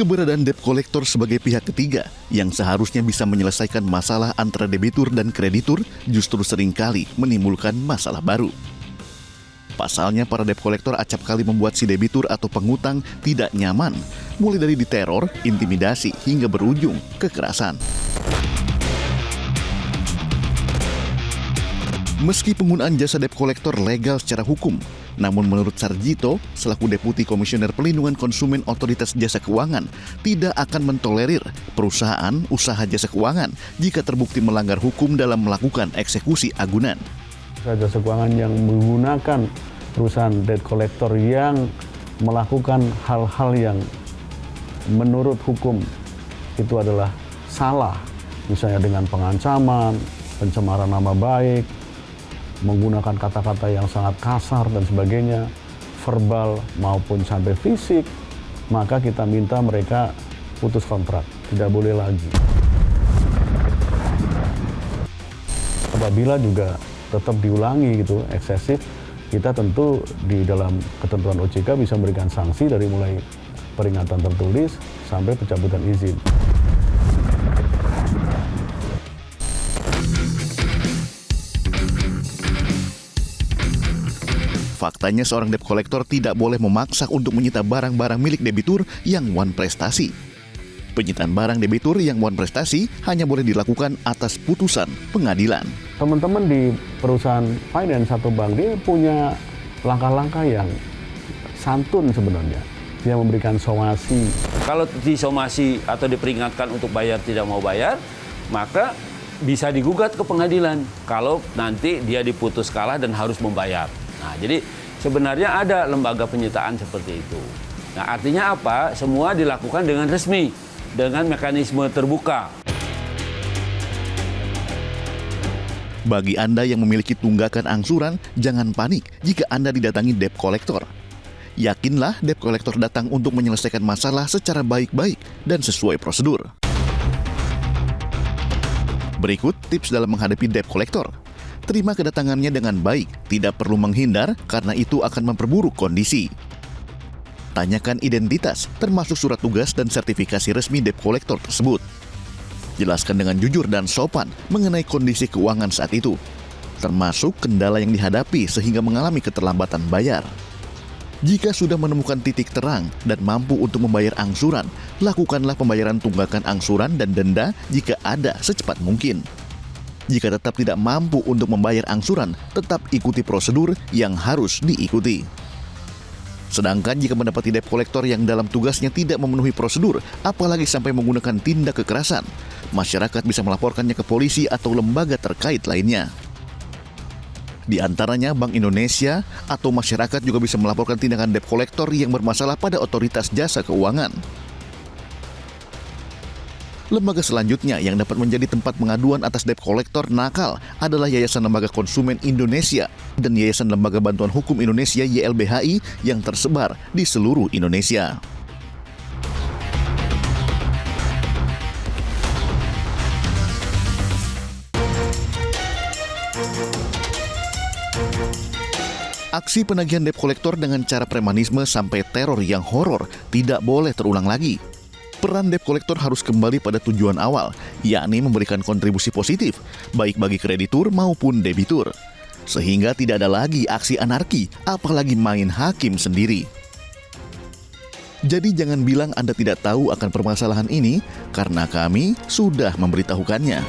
Keberadaan debt collector sebagai pihak ketiga yang seharusnya bisa menyelesaikan masalah antara debitur dan kreditur justru seringkali menimbulkan masalah baru. Pasalnya, para debt collector acap kali membuat si debitur atau pengutang tidak nyaman, mulai dari diteror, intimidasi, hingga berujung kekerasan. Meski penggunaan jasa debt collector legal secara hukum, namun menurut Sarjito, selaku Deputi Komisioner Pelindungan Konsumen Otoritas Jasa Keuangan, tidak akan mentolerir perusahaan usaha jasa keuangan jika terbukti melanggar hukum dalam melakukan eksekusi agunan. Jasa keuangan yang menggunakan perusahaan debt collector yang melakukan hal-hal yang menurut hukum itu adalah salah, misalnya dengan pengancaman, pencemaran nama baik, menggunakan kata-kata yang sangat kasar dan sebagainya, verbal maupun sampai fisik, maka kita minta mereka putus kontrak, tidak boleh lagi. Apabila juga tetap diulangi gitu, eksesif, kita tentu di dalam ketentuan OJK bisa memberikan sanksi dari mulai peringatan tertulis sampai pencabutan izin. Faktanya seorang debt collector tidak boleh memaksa untuk menyita barang-barang milik debitur yang wan prestasi. Penyitaan barang debitur yang wan prestasi hanya boleh dilakukan atas putusan pengadilan. Teman-teman di perusahaan finance atau bank, dia punya langkah-langkah yang santun sebenarnya. Dia memberikan somasi. Kalau disomasi atau diperingatkan untuk bayar tidak mau bayar, maka bisa digugat ke pengadilan kalau nanti dia diputus kalah dan harus membayar. Nah, jadi sebenarnya ada lembaga penyitaan seperti itu. Nah, artinya apa? Semua dilakukan dengan resmi, dengan mekanisme terbuka. Bagi Anda yang memiliki tunggakan angsuran, jangan panik jika Anda didatangi debt collector. Yakinlah debt collector datang untuk menyelesaikan masalah secara baik-baik dan sesuai prosedur. Berikut tips dalam menghadapi debt collector. Terima kedatangannya dengan baik, tidak perlu menghindar karena itu akan memperburuk kondisi. Tanyakan identitas, termasuk surat tugas dan sertifikasi resmi debt collector tersebut. Jelaskan dengan jujur dan sopan mengenai kondisi keuangan saat itu, termasuk kendala yang dihadapi sehingga mengalami keterlambatan bayar. Jika sudah menemukan titik terang dan mampu untuk membayar angsuran, lakukanlah pembayaran tunggakan angsuran dan denda jika ada secepat mungkin. Jika tetap tidak mampu untuk membayar angsuran, tetap ikuti prosedur yang harus diikuti. Sedangkan jika mendapati debt collector yang dalam tugasnya tidak memenuhi prosedur, apalagi sampai menggunakan tindak kekerasan, masyarakat bisa melaporkannya ke polisi atau lembaga terkait lainnya. Di antaranya Bank Indonesia atau masyarakat juga bisa melaporkan tindakan debt collector yang bermasalah pada otoritas jasa keuangan. Lembaga selanjutnya yang dapat menjadi tempat pengaduan atas debt collector nakal adalah Yayasan Lembaga Konsumen Indonesia dan Yayasan Lembaga Bantuan Hukum Indonesia YLBHI yang tersebar di seluruh Indonesia. Aksi penagihan debt collector dengan cara premanisme sampai teror yang horor tidak boleh terulang lagi. Peran debt collector harus kembali pada tujuan awal, yakni memberikan kontribusi positif, baik bagi kreditur maupun debitur. Sehingga tidak ada lagi aksi anarki, apalagi main hakim sendiri. Jadi jangan bilang Anda tidak tahu akan permasalahan ini, karena kami sudah memberitahukannya.